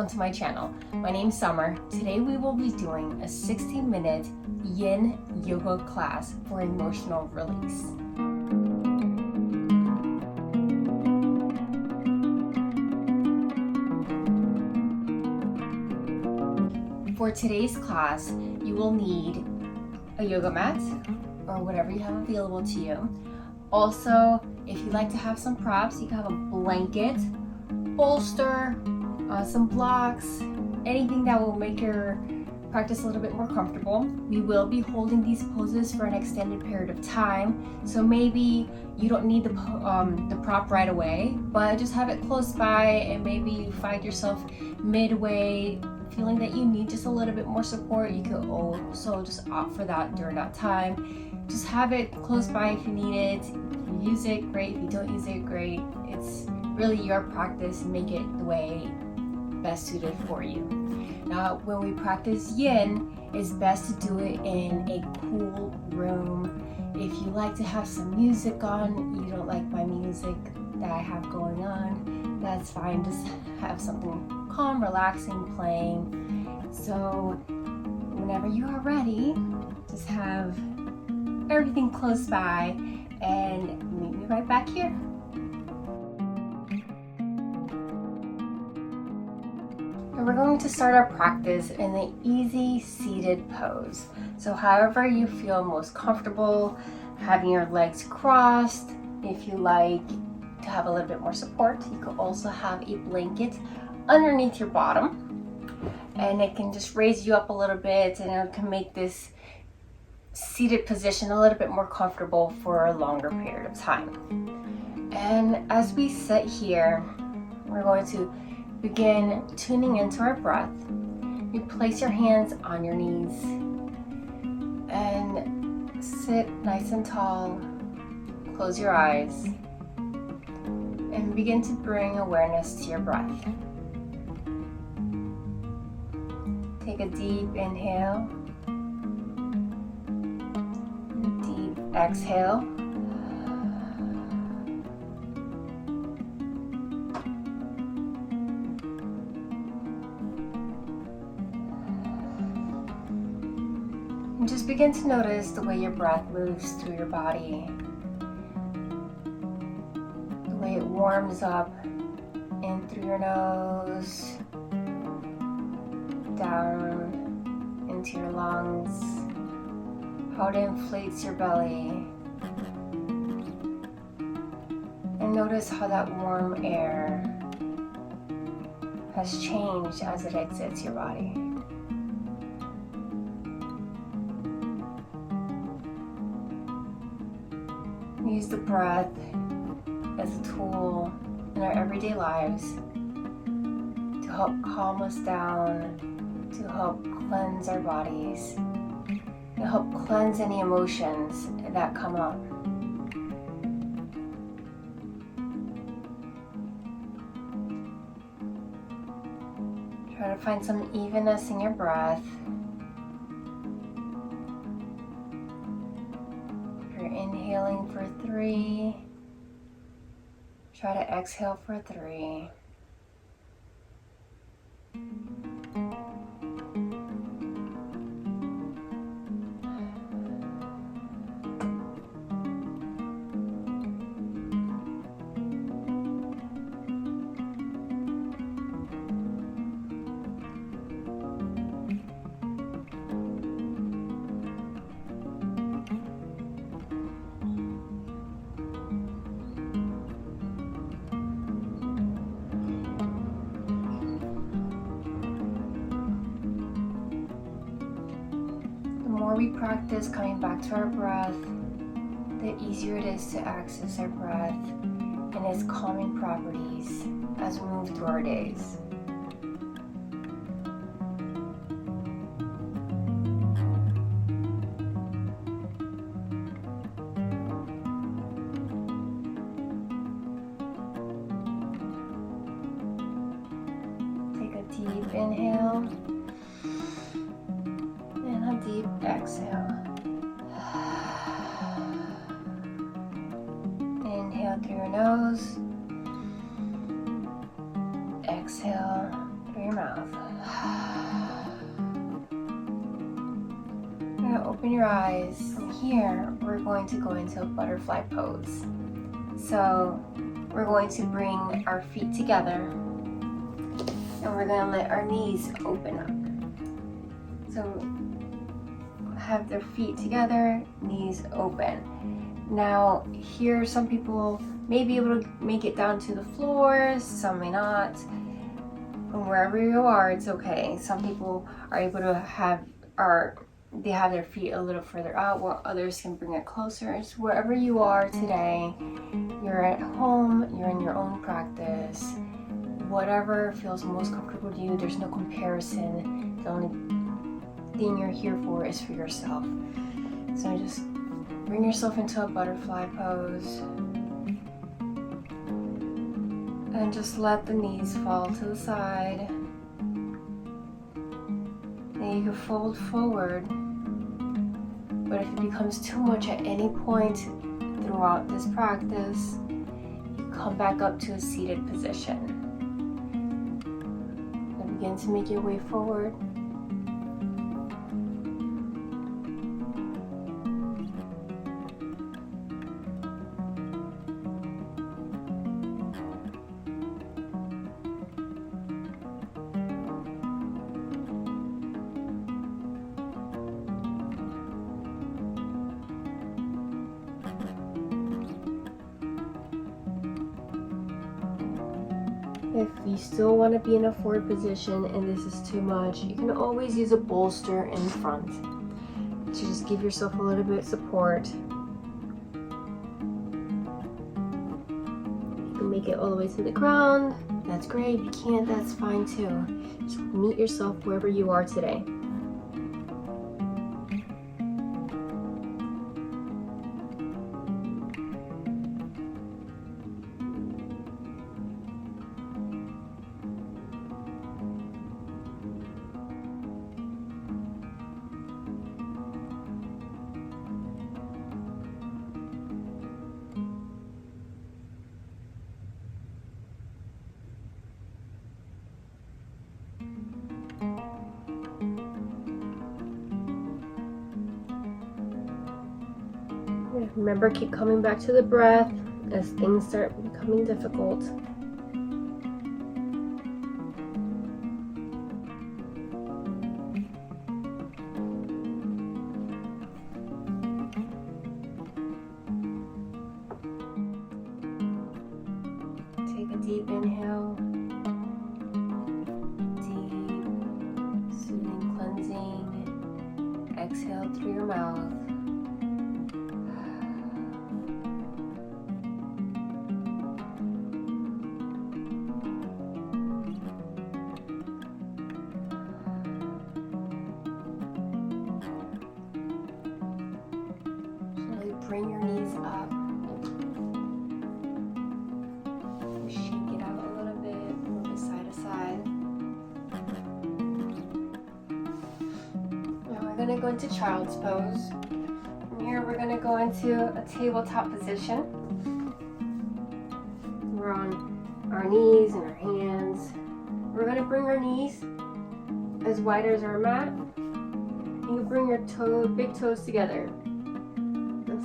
welcome to my channel. My name's Summer. Today we will be doing a 60-minute Yin Yoga class for emotional release. For today's class, you will need a yoga mat or whatever you have available to you. Also, if you like to have some props, you can have a blanket, bolster, some blocks, anything that will make your practice a little bit more comfortable. We will be holding these poses for an extended period of time, so maybe you don't need the prop right away, but just have it close by, and maybe you find yourself midway feeling that you need just a little bit more support. You could also just opt for that during that time. Just have it close by if you need it. If you use it, great. If you don't use it, great. It's really your practice. Make it the way best suited for you. Now, when we practice Yin, it's best to do it in a cool room. If you like to have some music on, you don't like my music that I have going on, that's fine. Just have something calm, relaxing playing. So whenever you are ready, just have everything close by and meet me right back here. And we're going to start our practice in the easy seated pose. So however you feel most comfortable, having your legs crossed. If you like to have a little bit more support, you could also have a blanket underneath your bottom, and it can just raise you up a little bit, and it can make this seated position a little bit more comfortable for a longer period of time. And as we sit here, we're going to begin tuning into our breath. You place your hands on your knees and sit nice and tall. Close your eyes and begin to bring awareness to your breath. Take a deep inhale, deep exhale. And just begin to notice the way your breath moves through your body, the way it warms up in through your nose, down into your lungs, how it inflates your belly. And notice how that warm air has changed as it exits your body. Use the breath as a tool in our everyday lives to help calm us down, to help cleanse our bodies, to help cleanse any emotions that come up. Try to find some evenness in your breath. Inhaling for 3. Try to exhale for 3. The more we practice coming back to our breath, the easier it is to access our breath and its calming properties as we move through our days. Take a deep inhale and a deep exhale. Inhale through your nose, exhale through your mouth. open your eyes. From here, we're going to go into a butterfly pose. So we're going to bring our feet together and we're going to let our knees open up. So have their feet together, knees open. Now here, some people may be able to make it down to the floor, some may not. And wherever you are, it's okay. Some people are able to have their feet a little further out, while others can bring it closer. So wherever you are today, you're at home, you're in your own practice, whatever feels most comfortable to you. There's no comparison. The only thing you're here for is for yourself. So just bring yourself into a butterfly pose and just let the knees fall to the side. Then you can fold forward, but if it becomes too much at any point throughout this practice, you come back up to a seated position and begin to make your way forward. If you still want to be in a forward position and this is too much, you can always use a bolster in front to just give yourself a little bit of support. You can make it all the way to the ground. That's great. If you can't, that's fine too. Just meet yourself wherever you are today. Remember, keep coming back to the breath as things start becoming difficult. Take a deep inhale. Deep, soothing, cleansing. Exhale through your mouth. Bring your knees up. Shake it out a little bit, move it side to side. Now we're going to go into child's pose. From here we're going to go into a tabletop position. We're on our knees and our hands. We're going to bring our knees as wide as our mat. You bring your big toes together.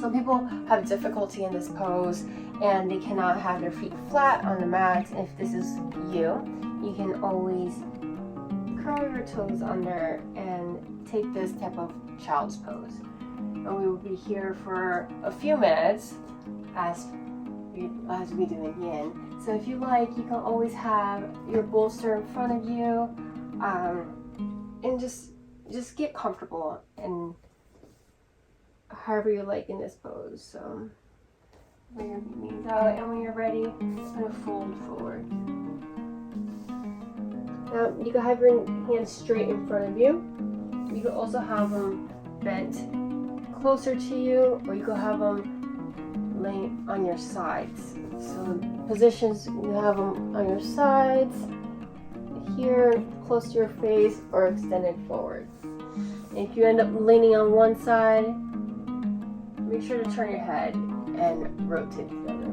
Some people have difficulty in this pose and they cannot have their feet flat on the mat. If this is you, you can always curl your toes under and take this type of child's pose. And we will be here for a few minutes as we do in Yin. So if you like, you can always have your bolster in front of you and just get comfortable and however you like in this pose. So bring your knees out, and when you're ready, just gonna fold forward. Now you can have your hands straight in front of you. You can also have them bent closer to you, or you can have them laying on your sides. So positions, you have them on your sides, here close to your face, or extended forward. And if you end up leaning on one side, make sure to turn your head and rotate the other.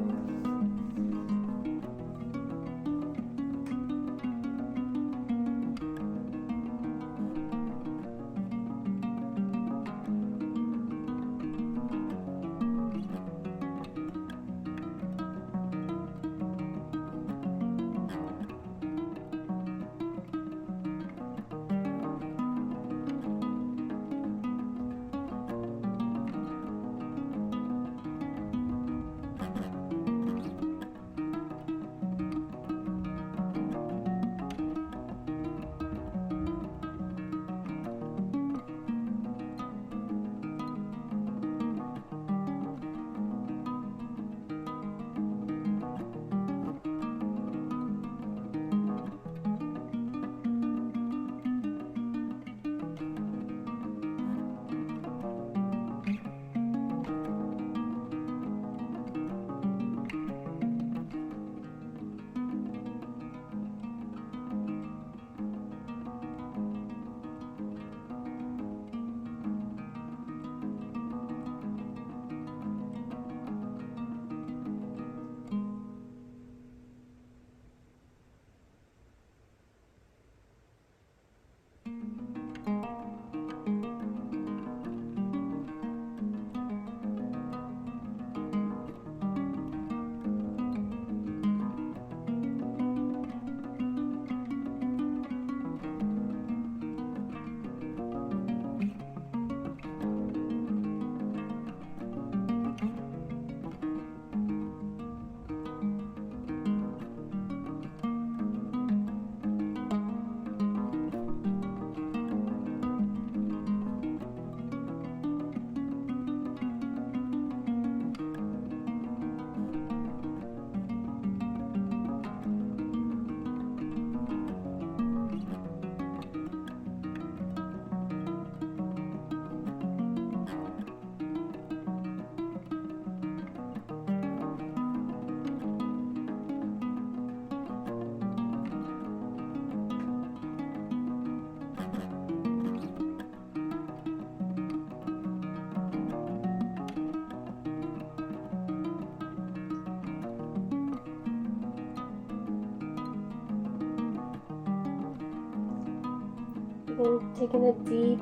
taking a deep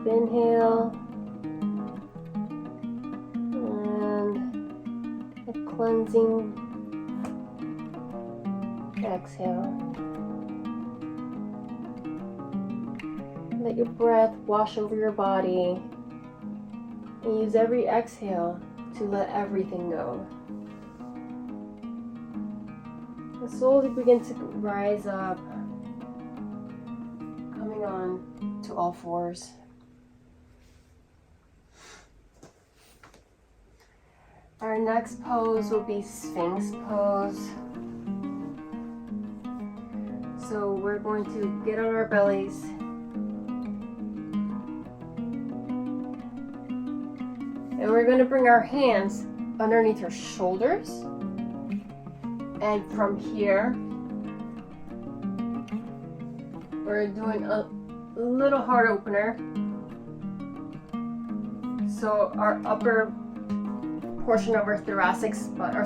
inhale and a cleansing exhale. Let your breath wash over your body and use every exhale to let everything go. And slowly begin to rise up, coming on to all fours. Our next pose will be Sphinx pose. So we're going to get on our bellies. And we're going to bring our hands underneath our shoulders. And from here, we're doing a little heart opener. So our upper portion of our thoracic spine,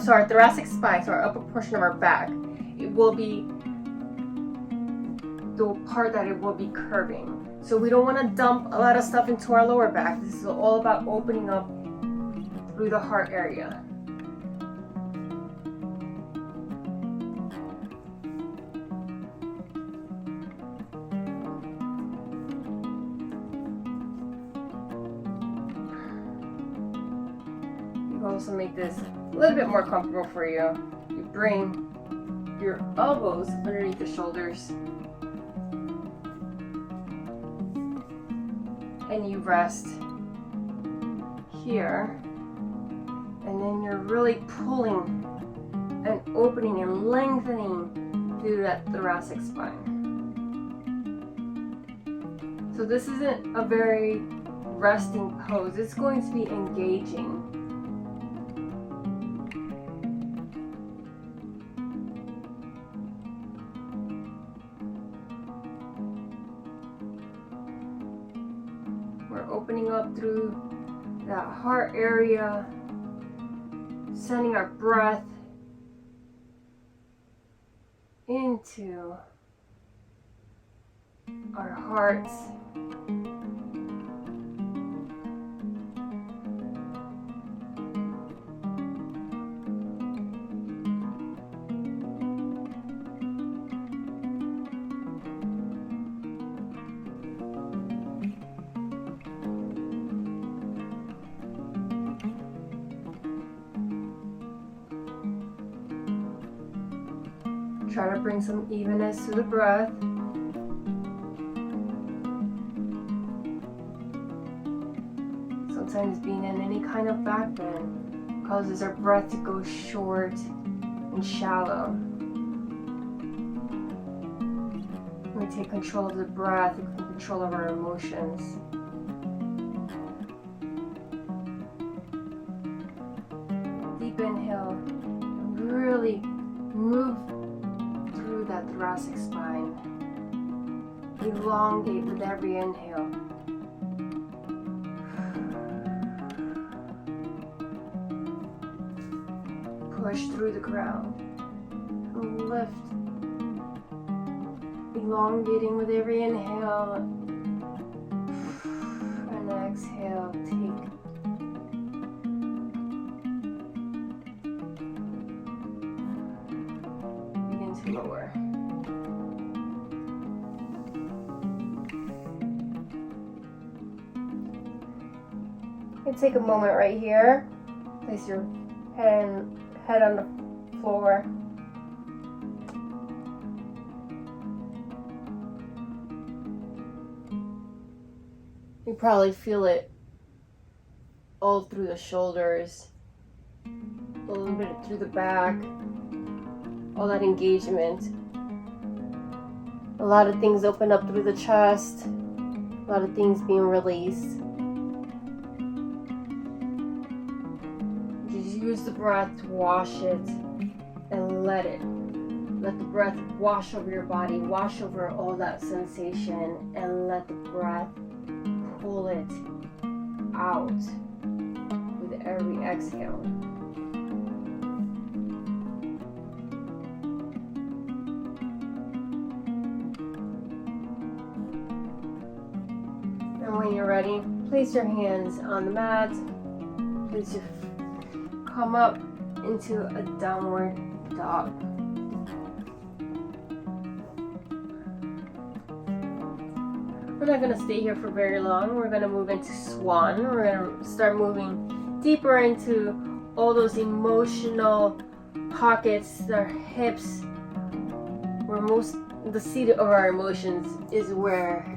so our upper portion of our back, it will be the part that it will be curving. So we don't want to dump a lot of stuff into our lower back. This is all about opening up through the heart area. Also make this a little bit more comfortable for you. You bring your elbows underneath the shoulders and you rest here, and then you're really pulling and opening and lengthening through that thoracic spine. So this isn't a very resting pose. It's going to be engaging. Opening up through that heart area, sending our breath into our hearts. Try to bring some evenness to the breath. Sometimes being in any kind of back bend causes our breath to go short and shallow. When we take control of the breath, we take control of our emotions. Deep inhale, really move through that thoracic spine. Elongate with every inhale. Push through the ground. Lift. Elongating with every inhale. And exhale. Take. Begin to lower. You can take a moment right here. Place your head on the floor. You probably feel it all through the shoulders, a little bit through the back, all that engagement. A lot of things open up through the chest, a lot of things being released. Use the breath to wash it and let the breath wash over your body, wash over all that sensation, and let the breath pull it out with every exhale. when you're ready, place your hands on the mat. Please just come up into a downward dog. We're not going to stay here for very long. We're going to move into swan. We're going to start moving deeper into all those emotional pockets, our hips, where the seat of our emotions is where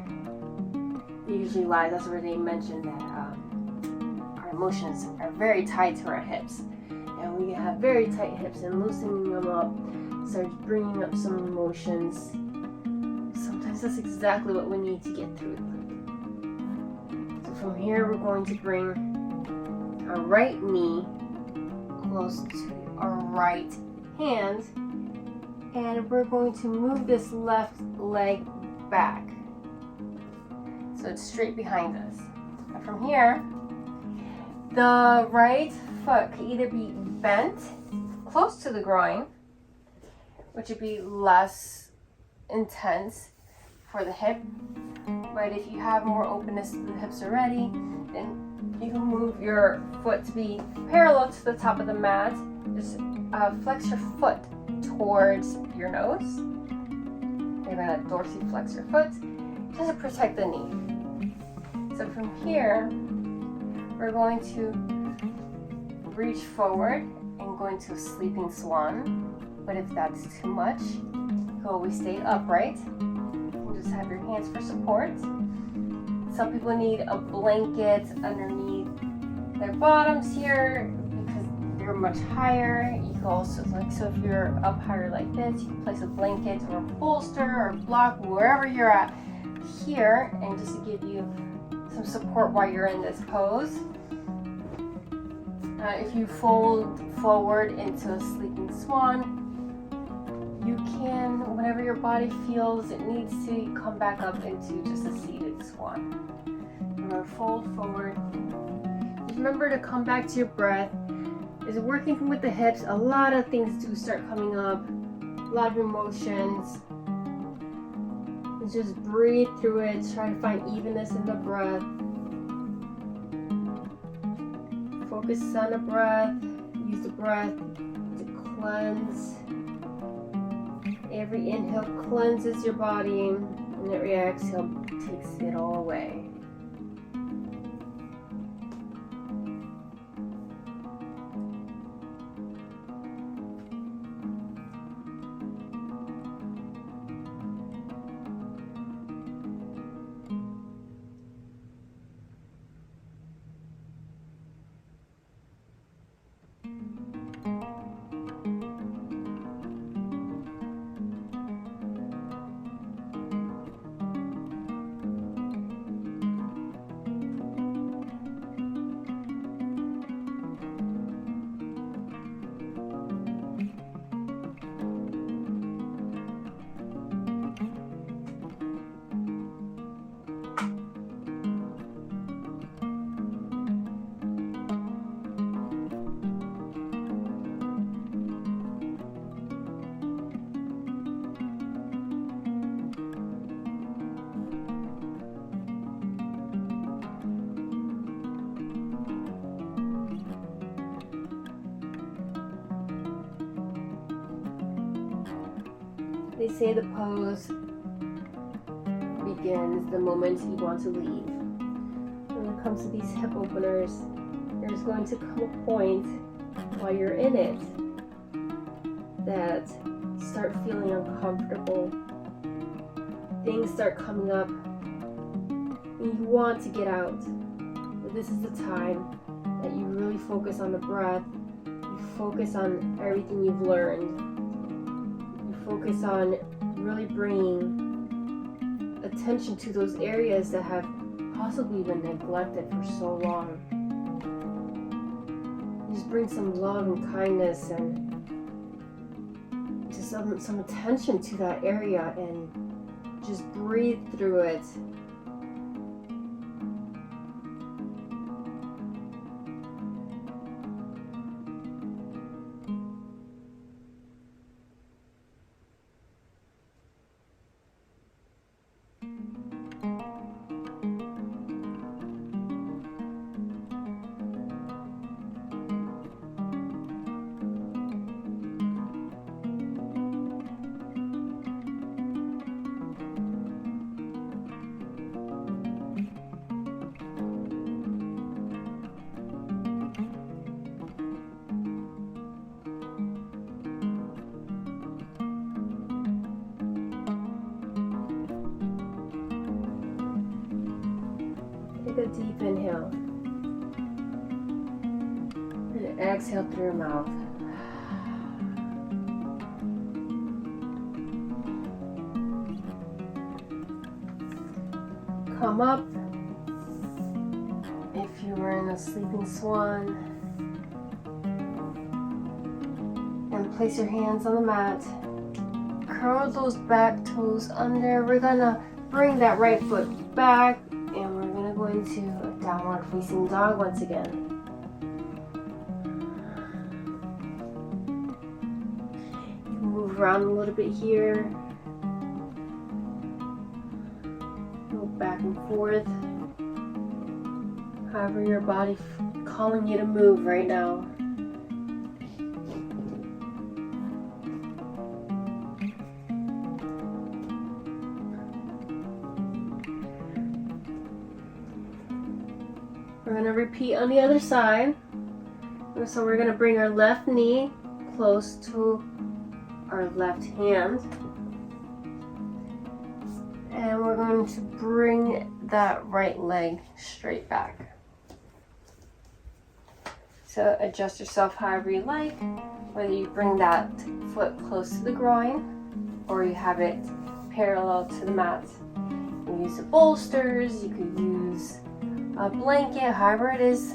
it usually lies. That's where they mentioned that our emotions are very tied to our hips. And we have very tight hips, and loosening them up starts bringing up some emotions. Sometimes that's exactly what we need to get through. So from here, we're going to bring our right knee close to our right hand, and we're going to move this left leg back so it's straight behind us. And from here, the right foot can either be bent close to the groin, which would be less intense for the hip, but if you have more openness to the hips already, then you can move your foot to be parallel to the top of the mat. Just flex your foot towards your nose. You're going to dorsiflex your foot just to protect the knee. So from here, we're going to reach forward and go into a sleeping swan. But if that's too much, you can always stay upright. You just have your hands for support. Some people need a blanket underneath their bottoms here because you're much higher. You can also, so if you're up higher like this, you can place a blanket or a bolster or a block wherever you're at here, and just to give you some support while you're in this pose. If you fold forward into a sleeping swan, you can, whenever your body feels it needs to, come back up into just a seated swan. You're going to fold forward. Just remember to come back to your breath. As you're working with the hips, a lot of things do start coming up, a lot of emotions. And just breathe through it, try to find evenness in the breath. Focus on the breath, use the breath to cleanse. Every inhale cleanses your body, and every exhale takes it all away. They say the pose begins the moment you want to leave. When it comes to these hip openers, there's going to come a point while you're in it that you start feeling uncomfortable. Things start coming up and you want to get out. But this is the time that you really focus on the breath. You focus on everything you've learned. Focus on really bringing attention to those areas that have possibly been neglected for so long. Just bring some love and kindness and just some attention to that area, and just breathe through it. a deep inhale. And exhale through your mouth. Come up. If you were in a sleeping swan, and place your hands on the mat. Curl those back toes under. We're gonna bring that right foot back, and we're gonna go into a downward facing dog once again. You can move around a little bit here. Go back and forth. However your body calling you to move right now. We're going to repeat on the other side. So we're going to bring our left knee close to our left hand. And we're going to bring that right leg straight back. So adjust yourself however you like, whether you bring that foot close to the groin or you have it parallel to the mat. You can use the bolsters, you could use a blanket, however it is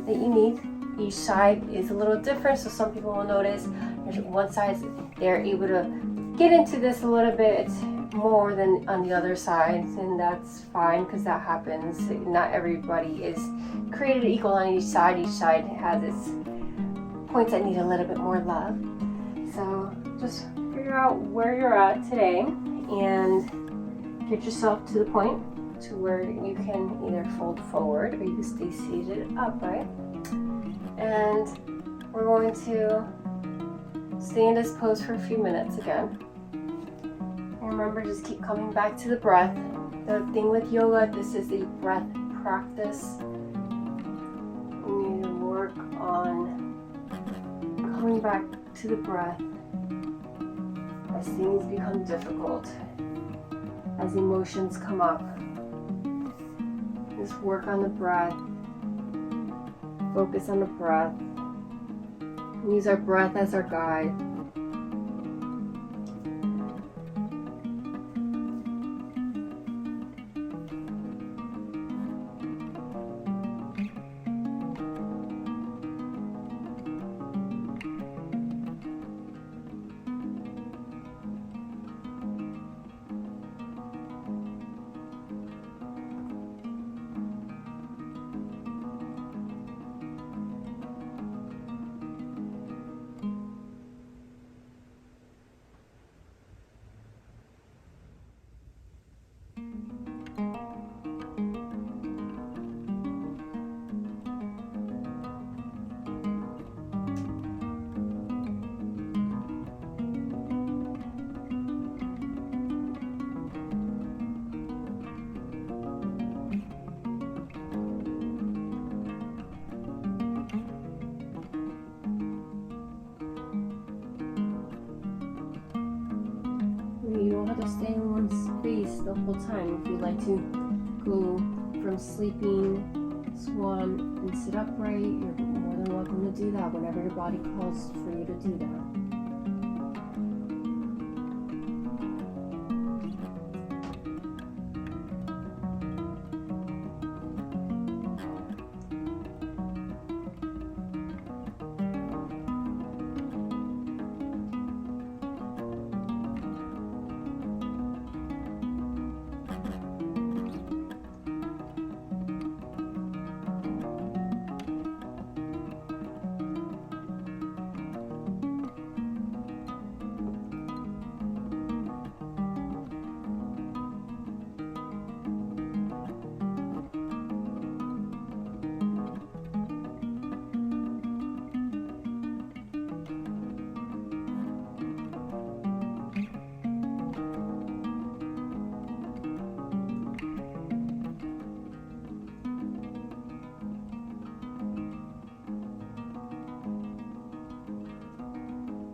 that you need. Each side is a little different, so some people will notice one side they're able to get into this a little bit more than on the other side, and that's fine because that happens. Not everybody is created equal on each side. Each side has its points that need a little bit more love. So just figure out where you're at today and get yourself to the point to where you can either fold forward or you can stay seated upright. And we're going to stay in this pose for a few minutes again. And remember, just keep coming back to the breath. The thing with yoga, this is a breath practice. We need to work on coming back to the breath as things become difficult, as emotions come up. Just work on the breath. Focus on the breath. Use our breath as our guide. You don't have to stay in one space the whole time. If you'd like to go from sleeping swan and sit upright, you're more than welcome to do that whenever your body calls for you to do that.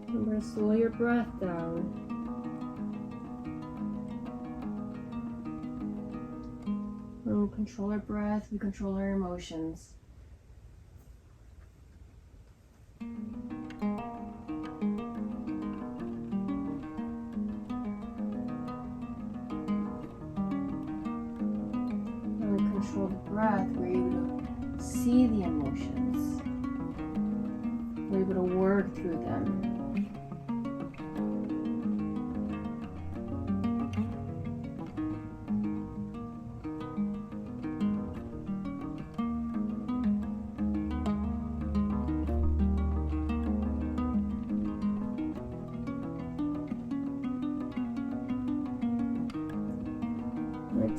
Remember to slow your breath down. And we control our breath, we control our emotions. When we control the breath, we're able to see the emotions. We're able to work through them.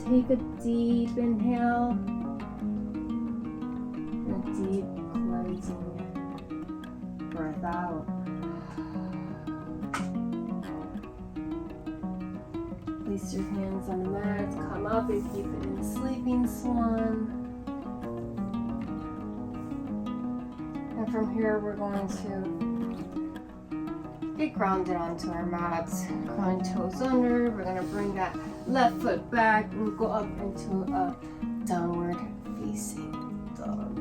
Take a deep inhale, and a deep cleansing breath out. Place your hands on the mat, come up if you've been in sleeping swan. And from here we're going to get grounded onto our mats, curling toes under. We're going to bring that left foot back and go up into a downward facing dog.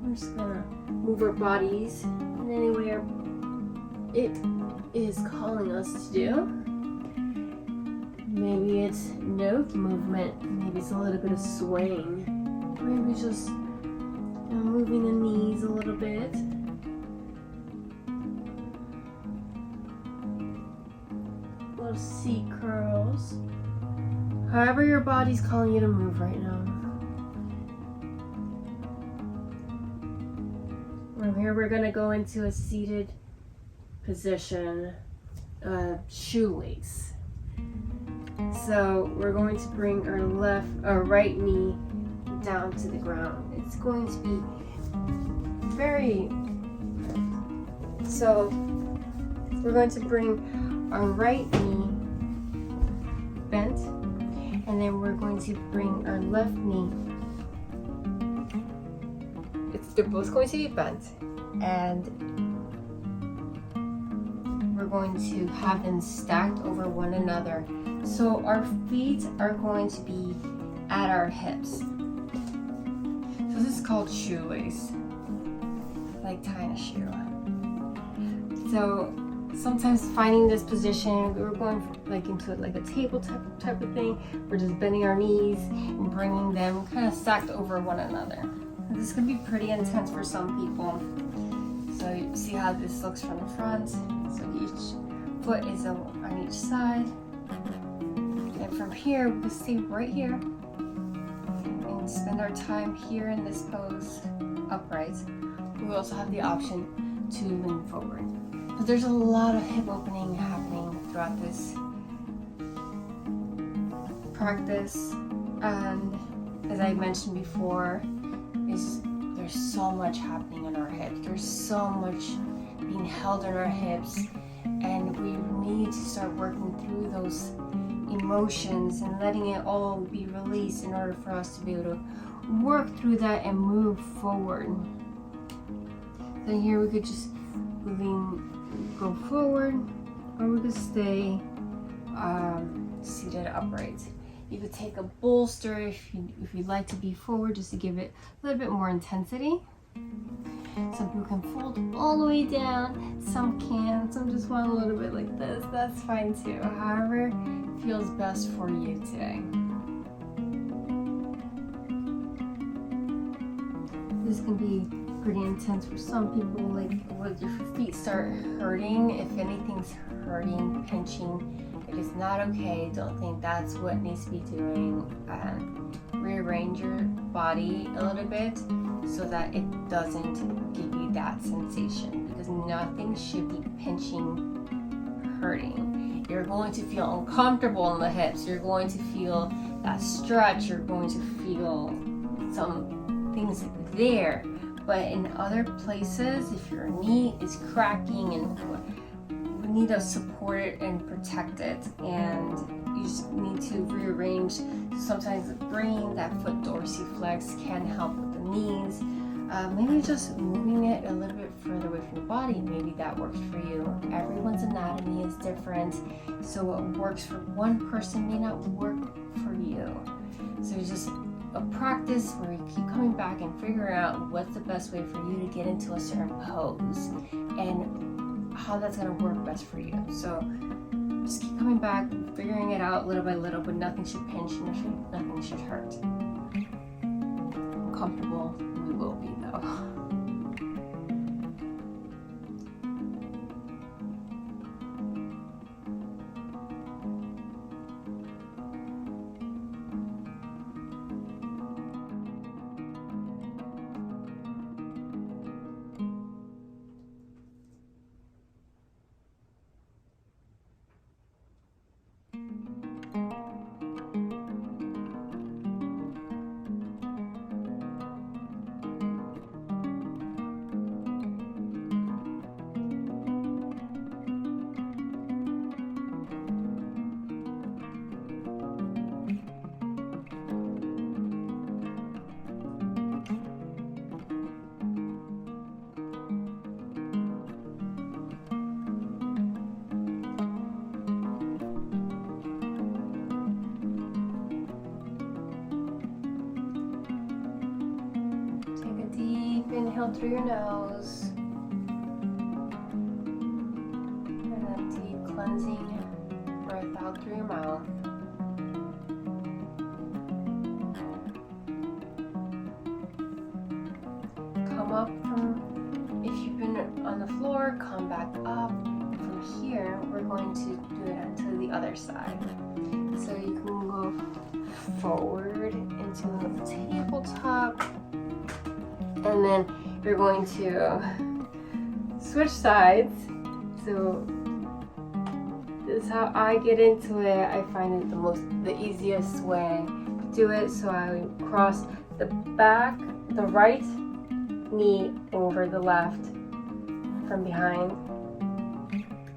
We're just gonna move our bodies in any way it is calling us to do. Maybe it's no movement, maybe it's a little bit of swaying, maybe just moving the knees a little bit. Seat curls. However your body's calling you to move right now. From here we're going to go into a seated position, shoelace. So we're going to bring our right knee down to the ground. It's going to be so we're going to bring our right knee bent, and then we're going to bring our left knee. They're both going to be bent, and we're going to have them stacked over one another. So our feet are going to be at our hips. So this is called shoelace, like tying a shoe. So sometimes finding this position, we're going into like a table type of thing. We're just bending our knees and bringing them kind of stacked over one another. This can be pretty intense for some people. So you see how this looks from the front. So each foot is on each side. And from here, we can stay right here and spend our time here in this pose upright. We also have the option to lean forward. But there's a lot of hip opening happening throughout this practice, and as I mentioned before, there's so much happening in our hips. There's so much being held in our hips, and we need to start working through those emotions and letting it all be released in order for us to be able to work through that and move forward. Then here we could just go forward, or we could stay seated upright. You could take a bolster if you'd like to be forward, just to give it a little bit more intensity. Some people can fold all the way down, some can't, some just want a little bit like this. That's fine too. However feels best for you today. This can be pretty intense for some people, like when your feet start hurting. If anything's hurting, pinching, it is not okay. Don't think that's what needs to be doing. Rearrange your body a little bit so that it doesn't give you that sensation, because nothing should be pinching, hurting. You're going to feel uncomfortable in the hips. You're going to feel that stretch. You're going to feel some things there. But in other places, if your knee is cracking, and we need to support it and protect it, and you just need to rearrange. Sometimes bringing that foot dorsiflex can help with the knees. Maybe just moving it a little bit further away from the body, maybe that works for you. Everyone's anatomy is different, so what works for one person may not work for you. So it's just a practice where you keep coming back and figuring out what's the best way for you to get into a certain pose and how that's going to work best for you. So just keep coming back, figuring it out little by little, but nothing should pinch, nothing should hurt. Comfortable we will be though. Inhale through your nose, and then deep cleansing breath out through your mouth. Come up from, if you've been on the floor, come back up. From here, we're going to do it onto the other side. So you can go forward into the tabletop. And then you're going to switch sides. So this is how I get into it. I find it the easiest way to do it. So I cross the right knee over the left from behind,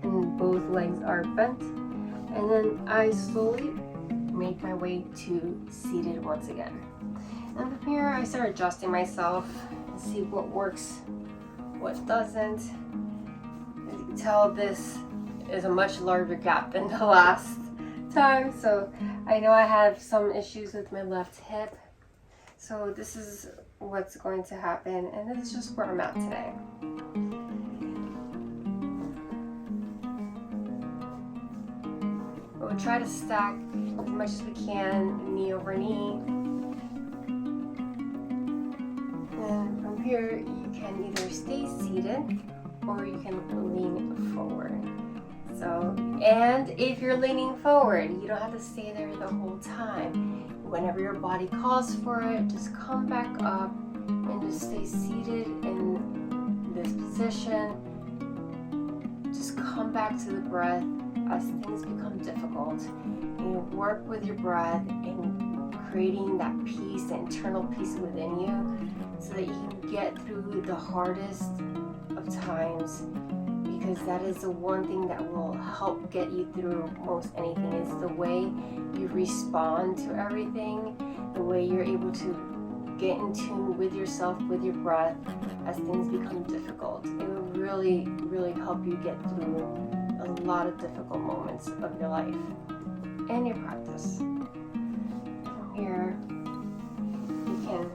and both legs are bent. And then I slowly make my way to seated once again. And from here, I start adjusting myself and see what works, what doesn't. As you can tell, this is a much larger gap than the last time. So I know I have some issues with my left hip. So this is what's going to happen. And this is just where I'm at today. We'll try to stack as much as we can, knee over knee. And from here, you can either stay seated or you can lean forward. So, and if you're leaning forward, you don't have to stay there the whole time. Whenever your body calls for it, just come back up and just stay seated in this position. Just come back to the breath as things become difficult. You work with your breath and creating that peace, the internal peace within you, so that you can get through the hardest of times, because that is the one thing that will help get you through most anything, is the way you respond to everything, the way you're able to get in tune with yourself, with your breath as things become difficult. It will really, really help you get through a lot of difficult moments of your life and your practice. From here, you can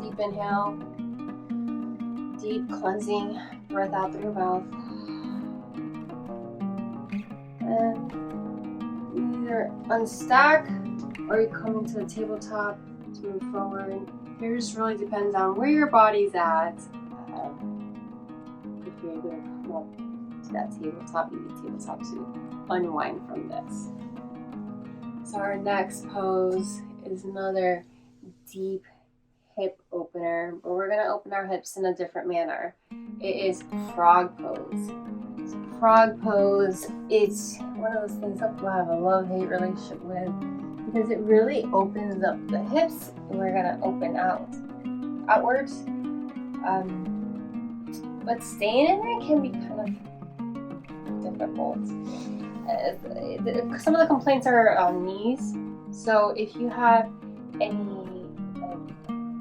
Deep inhale. Deep cleansing breath out through your mouth. And either unstack or you come into the tabletop to move forward. It just really depends on where your body's at. If you're going to come up to that tabletop, you need tabletop to unwind from this. So our next pose is another deep hip opener. We're going to open our hips in a different manner. It is frog pose. So frog pose, it's one of those things that I have a love-hate relationship with because it really opens up the hips and we're going to open outwards. But staying in there can be kind of difficult. Some of the complaints are on knees. So if you have any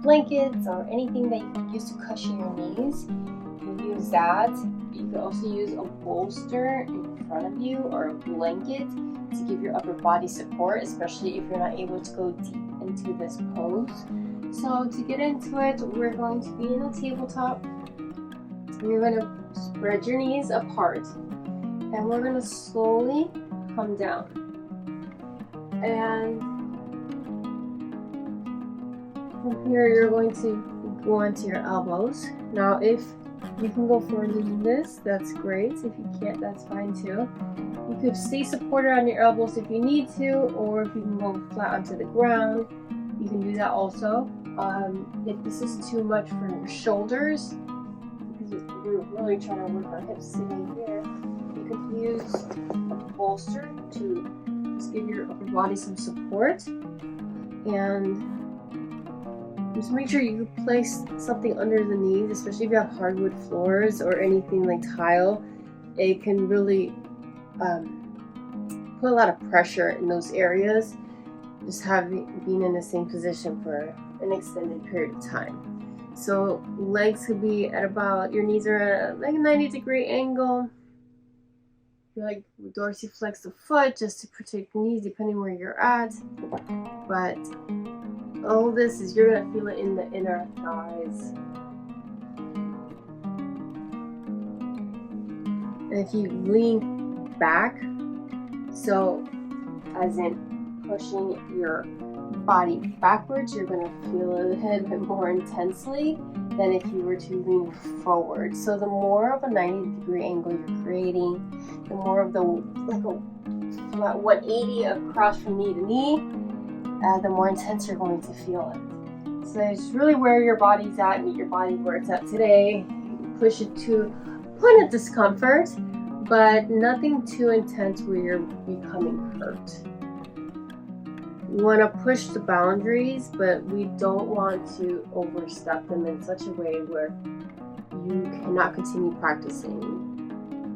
blankets or anything that you can use to cushion your knees, you can use that. You can also use a bolster in front of you or a blanket to give your upper body support, especially if you're not able to go deep into this pose. So to get into it, we're going to be in a tabletop. You're going to spread your knees apart and we're going to slowly come down. And from here, you're going to go onto your elbows. Now, if you can go further than this, that's great. If you can't, that's fine too. You could stay supported on your elbows if you need to, or if you can go flat onto the ground, you can do that also. If this is too much for your shoulders, because we're really trying to work our hips sitting here, you could use a bolster to just give your upper body some support. And just make sure you place something under the knees, especially if you have hardwood floors or anything like tile. It can really put a lot of pressure in those areas, just being in the same position for an extended period of time. So legs could be at about, your knees are at like a 90-degree angle. You like dorsiflex the foot just to protect the knees depending where you're at. But all this is, you're going to feel it in the inner thighs. And if you lean back, so as in pushing your body backwards, you're going to feel it a little bit more intensely than if you were to lean forward. So the more of a 90-degree angle you're creating, the more of the like a flat 180 across from knee to knee, the more intense you're going to feel it. So it's really where your body's at, meet your body where it's at today. Push it to a point of discomfort, but nothing too intense where you're becoming hurt. We want to push the boundaries, but we don't want to overstep them in such a way where you cannot continue practicing.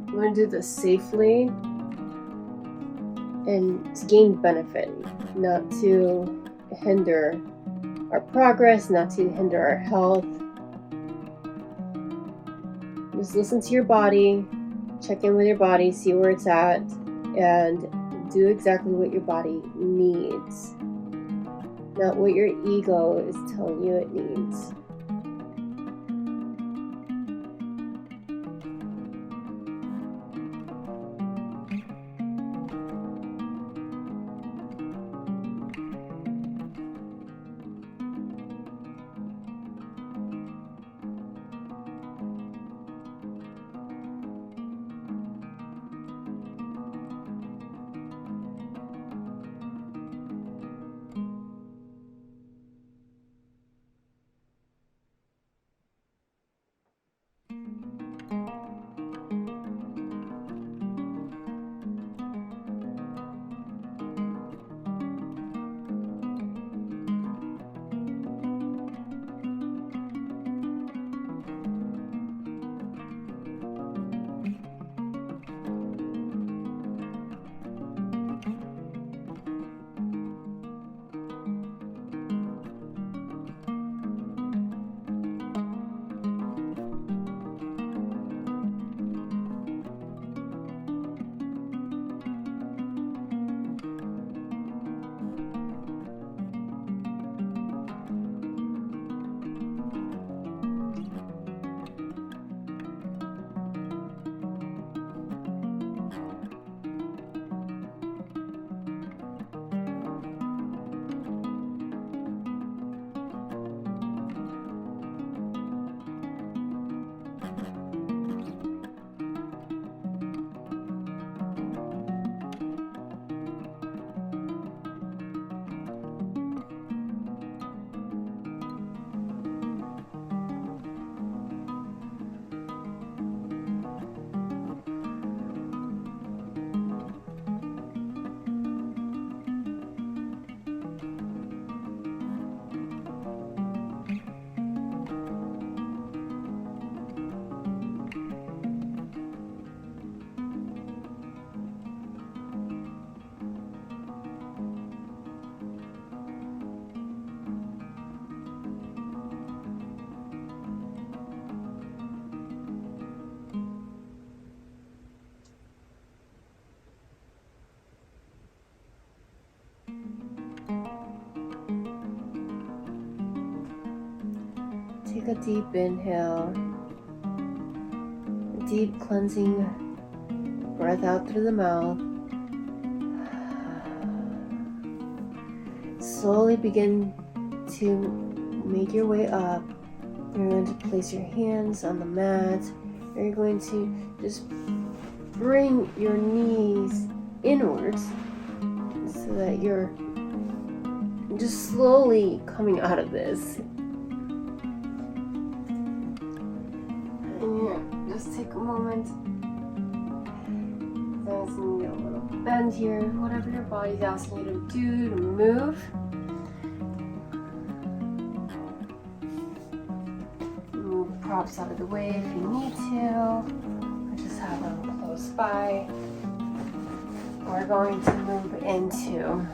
We want to do this safely and to gain benefit, not to hinder our progress, not to hinder our health. Just listen to your body, check in with your body, see where it's at, and do exactly what your body needs, not what your ego is telling you it needs. Take a deep inhale, a deep cleansing breath out through the mouth. Slowly begin to make your way up. You're going to place your hands on the mat. You're going to just bring your knees inwards so that you're just slowly coming out of this. And just take a moment. There's a little bend here. Whatever your body's asking you to do to move. Move props out of the way if you need to. Or just have them close by. We're going to move into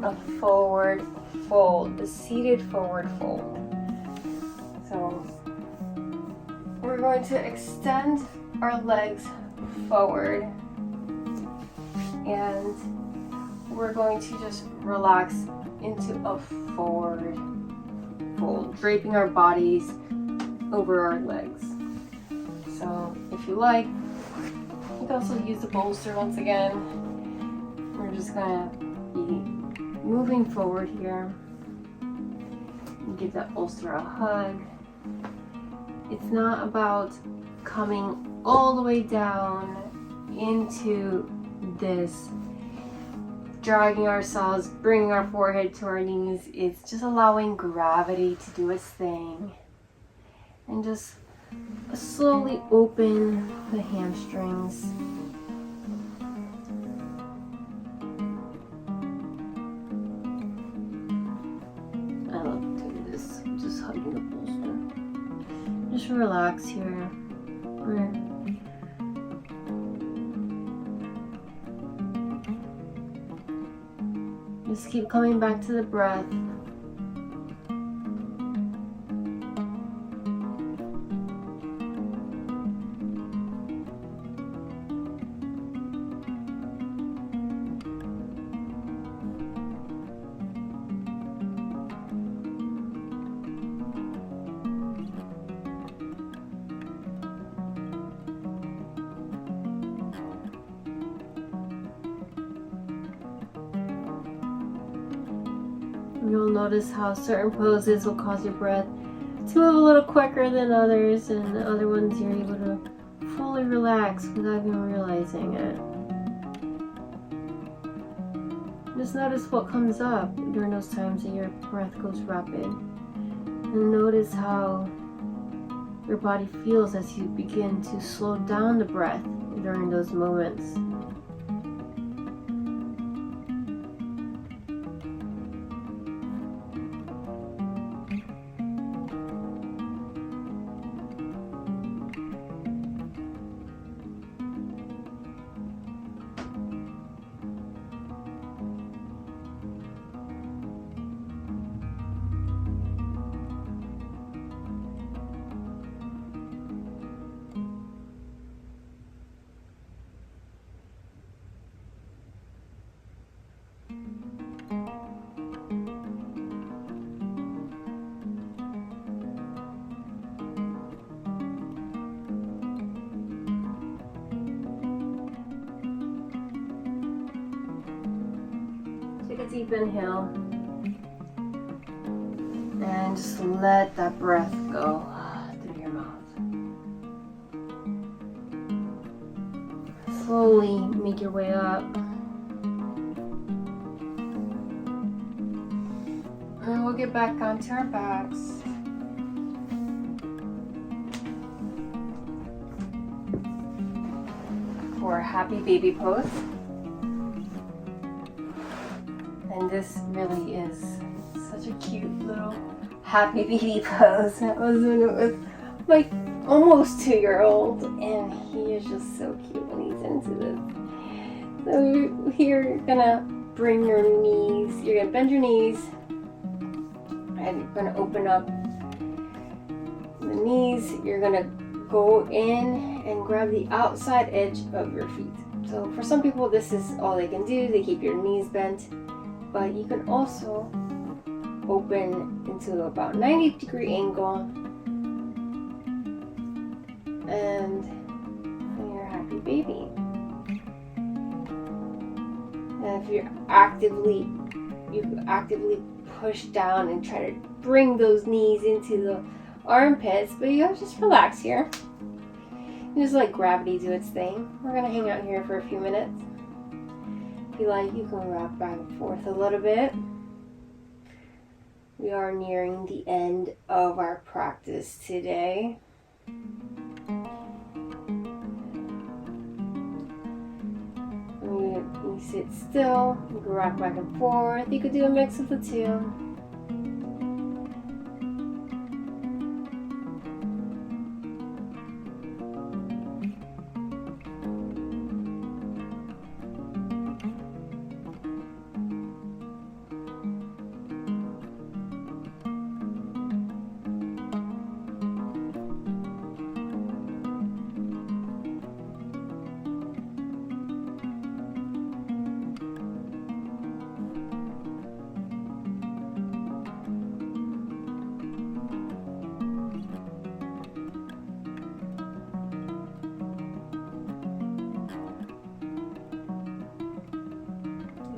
a forward fold, the seated forward fold. So we're going to extend our legs forward and we're going to just relax into a forward fold, draping our bodies over our legs. So if you like, you can also use the bolster once again. We're just gonna be moving forward here. Give that bolster a hug. It's not about coming all the way down into this, dragging ourselves, bringing our forehead to our knees. It's just allowing gravity to do its thing. And just slowly open the hamstrings. I love doing this, just hugging the bolster. Just relax here. Just keep coming back to the breath. You'll notice how certain poses will cause your breath to move a little quicker than others, and the other ones you're able to fully relax without even realizing it. Just notice what comes up during those times that your breath goes rapid. And notice how your body feels as you begin to slow down the breath during those moments. Take a deep inhale and just let that breath go through your mouth. Slowly make your way up. And we'll get back onto our backs. For a happy baby pose. And this really is such a cute little happy baby pose. I was doing it with my almost 2-year-old, and he is just so cute when he's into this. So here you're gonna bring your knees, you're gonna bend your knees, and you're gonna open up the knees. You're gonna go in and grab the outside edge of your feet. So for some people this is all they can do. They keep your knees bent. But you can also open into about 90-degree angle, and you're a happy baby. And if you actively push down and try to bring those knees into the armpits, but you just relax here. You just let gravity do its thing. We're gonna hang out here for a few minutes. If you like, you can rock back and forth a little bit. We are nearing the end of our practice today. You sit still, you can rock back and forth. You could do a mix of the two.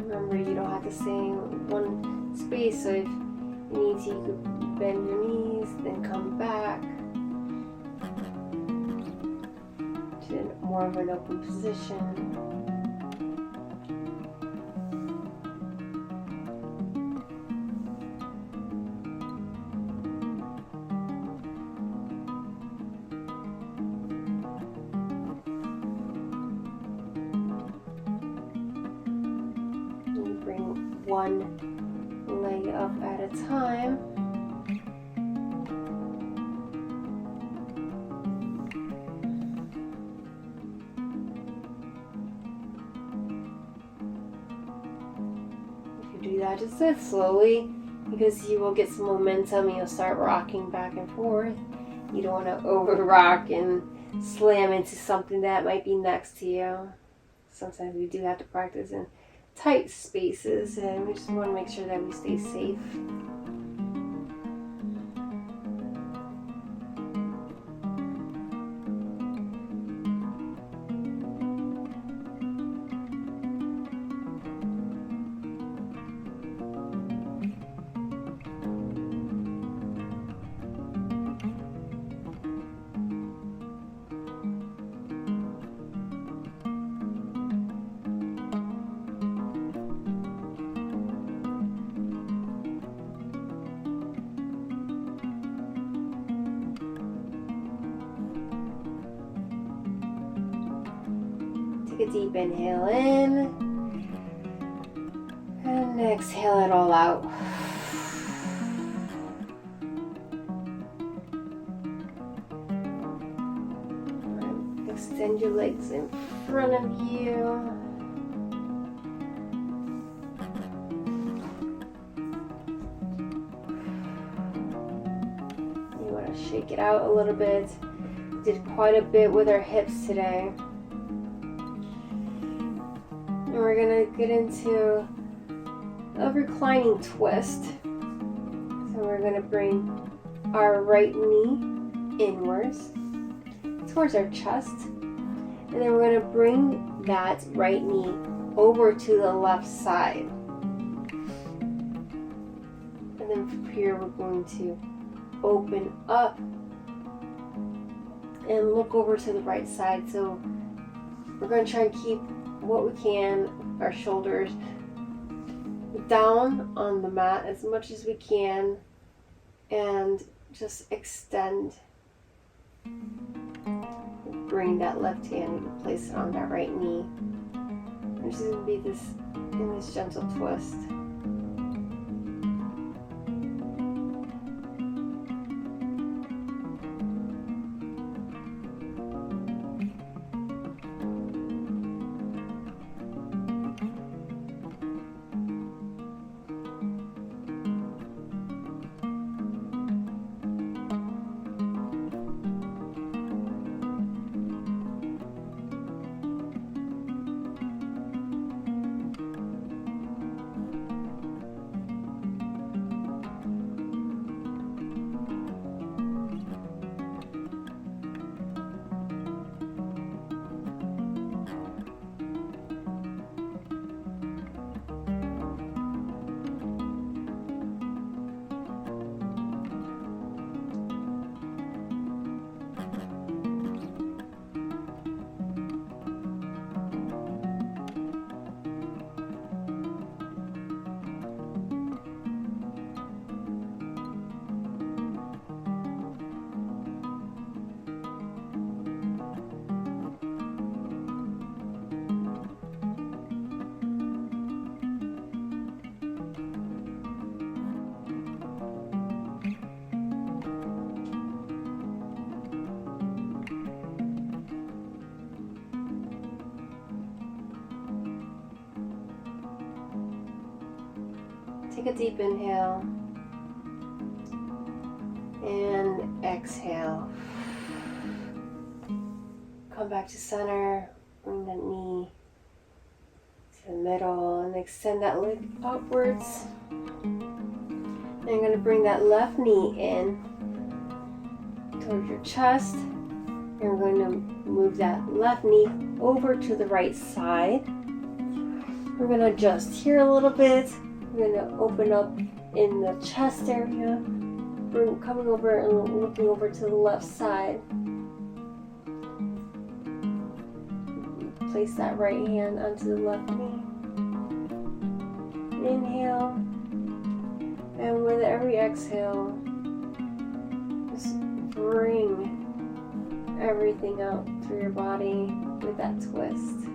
Remember, you don't have to stay in one space, so if you need to, you could bend your knees, then come back to more of an open position. One leg up at a time. If you do that, just do it slowly, because you will get some momentum and you'll start rocking back and forth. You don't want to over rock and slam into something that might be next to you. Sometimes we do have to practice in tight spaces, and we just want to make sure that we stay safe. Take a deep inhale in, and exhale it all out. Extend your legs in front of you. You want to shake it out a little bit. Did quite a bit with our hips today. And we're going to get into a reclining twist. So we're going to bring our right knee inwards towards our chest. And then we're going to bring that right knee over to the left side. And then from here we're going to open up and look over to the right side. So we're going to try and keep what we can, our shoulders down on the mat as much as we can, and just extend. Bring that left hand and place it on that right knee. I'm just going to be in this gentle twist. Take a deep inhale and exhale. Come back to center. Bring that knee to the middle and extend that leg upwards. And you're going to bring that left knee in towards your chest. You're going to move that left knee over to the right side. We're going to adjust here a little bit. We're going to open up in the chest area. We're coming over and looking over to the left side. Place that right hand onto the left knee. Inhale. And with every exhale, just bring everything out through your body with that twist.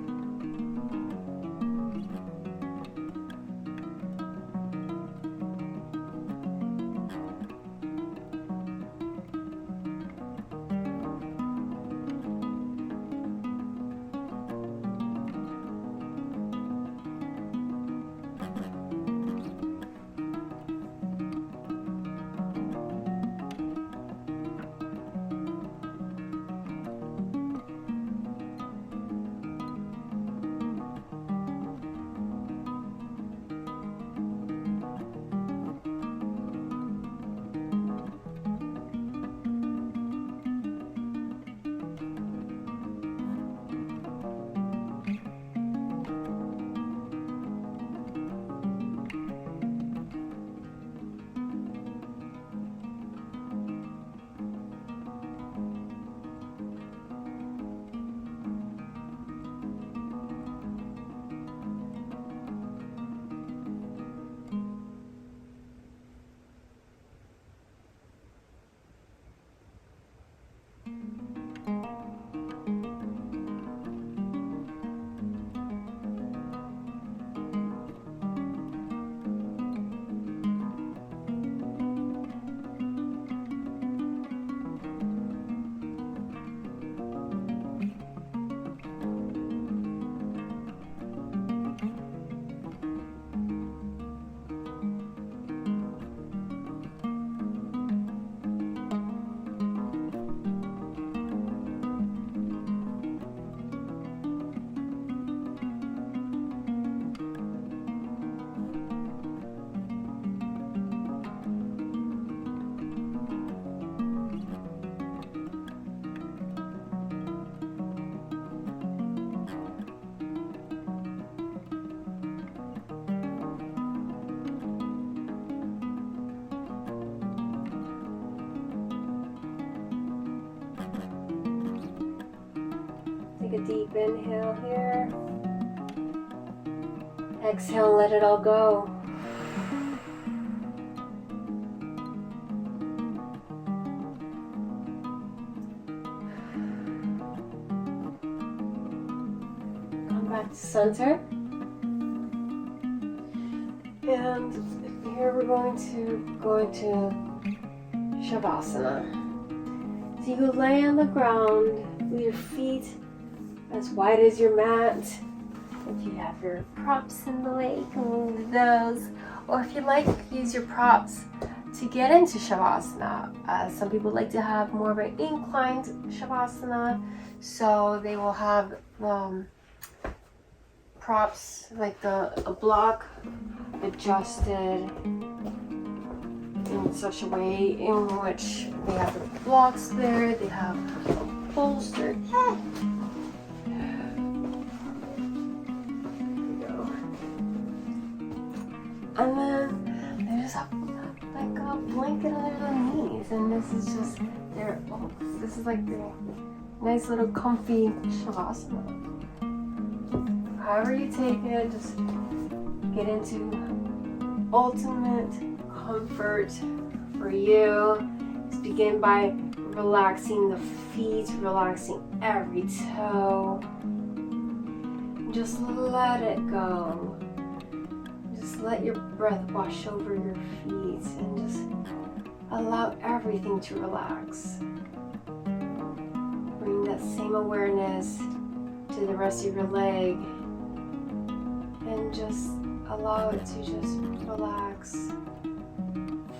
Take a deep inhale here. Exhale and let it all go. Come back to center. And here we're going to go into Shavasana. So you lay on the ground with your feet as wide as your mat. If you have your props in the way, you can move those. Or if you like, use your props to get into Shavasana. Some people like to have more of an inclined Shavasana, so they will have props like a block adjusted in such a way in which they have the blocks there, they have a bolster. And then they just have like a blanket under their knees, and this is just this is like their nice little comfy Shavasana. However you take it, just get into ultimate comfort for you. Just begin by relaxing the feet, relaxing every toe. Just let it go. Just let your breath wash over your feet and just allow everything to relax. Bring that same awareness to the rest of your leg and just allow it to just relax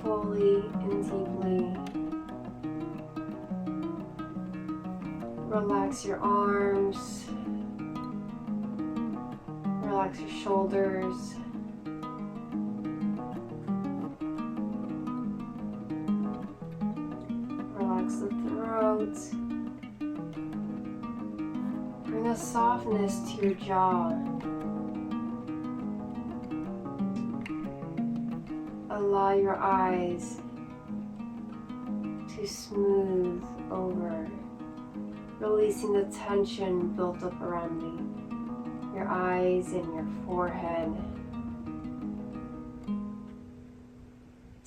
fully and deeply. Relax your arms, relax your shoulders. Relax the throat. Bring a softness to your jaw. Allow your eyes to smooth over, releasing the tension built up around your eyes and your forehead.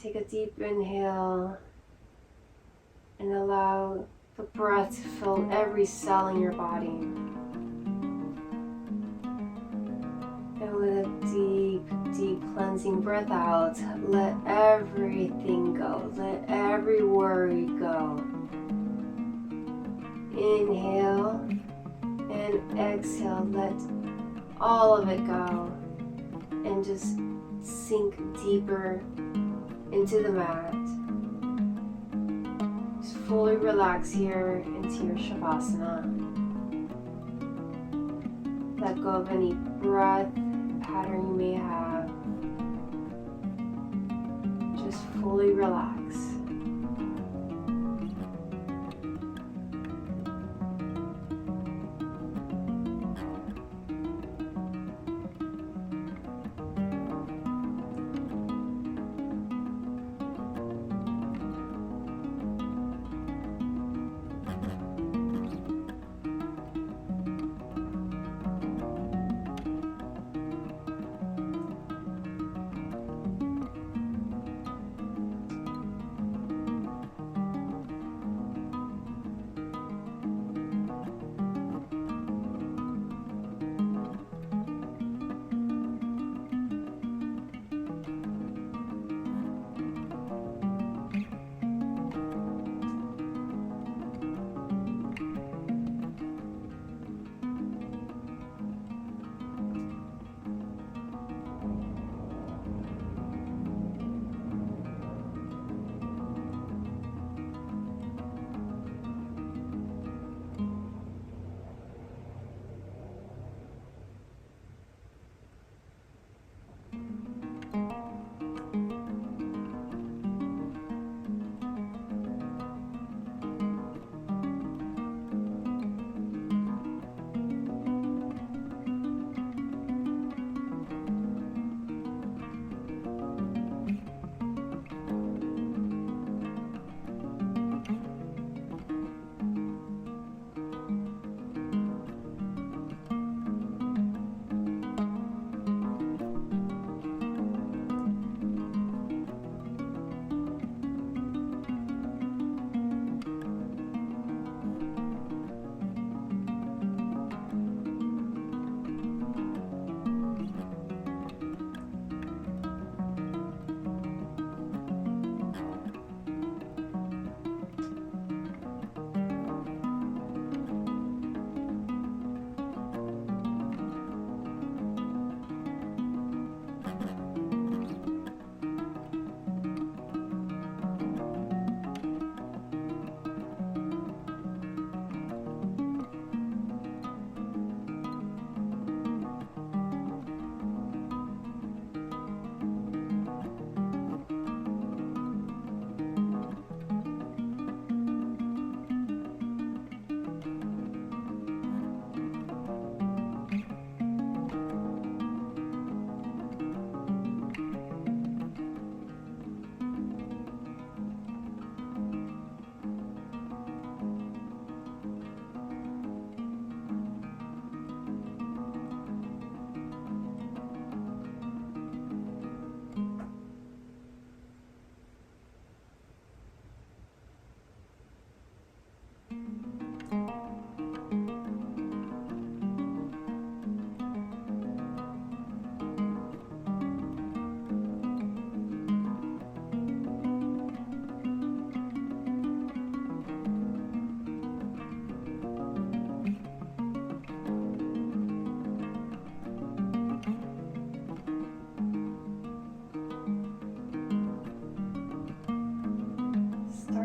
Take a deep inhale and allow the breath to fill every cell in your body. And with a deep, deep cleansing breath out, let everything go. Let every worry go. Inhale and exhale. Let all of it go. And just sink deeper into the mat. Just fully relax here into your Shavasana. Let go of any breath pattern you may have. Just fully relax.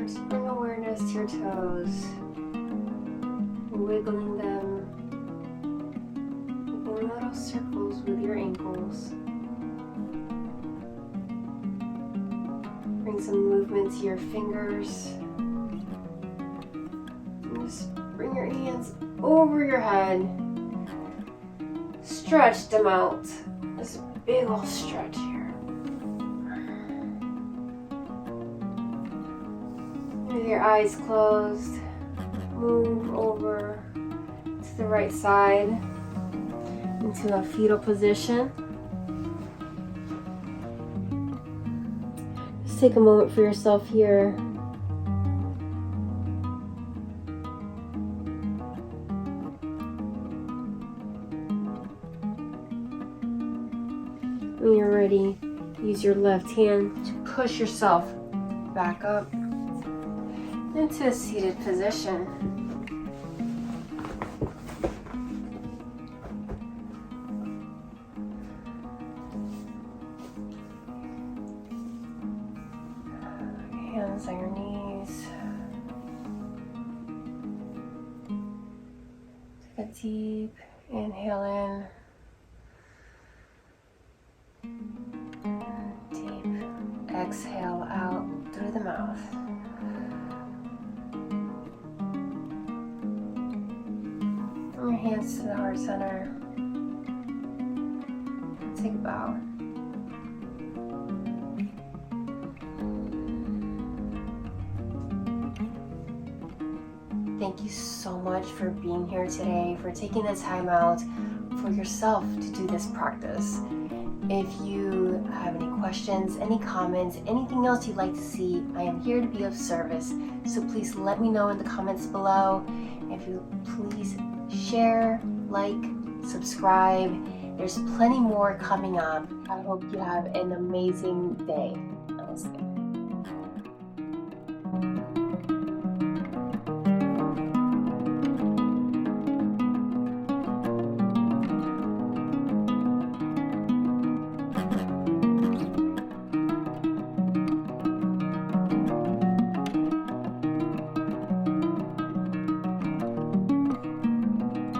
Just bring awareness to your toes, wiggling them, making little circles with your ankles. Bring some movement to your fingers. And just bring your hands over your head. Stretch them out. This big old stretch here. With your eyes closed, move over to the right side into a fetal position. Just take a moment for yourself here. When you're ready, use your left hand to push yourself back up into a seated position. Hands on your knees. Take a deep inhale in. Deep exhale out through the mouth. Bring your hands to the heart center. Take a bow. Thank you so much for being here today, for taking the time out for yourself to do this practice. If you have any questions, any comments, anything else you'd like to see, I am here to be of service. So please let me know in the comments below. If you please share, like, subscribe. There's plenty more coming up. I hope you have an amazing day. Namaste.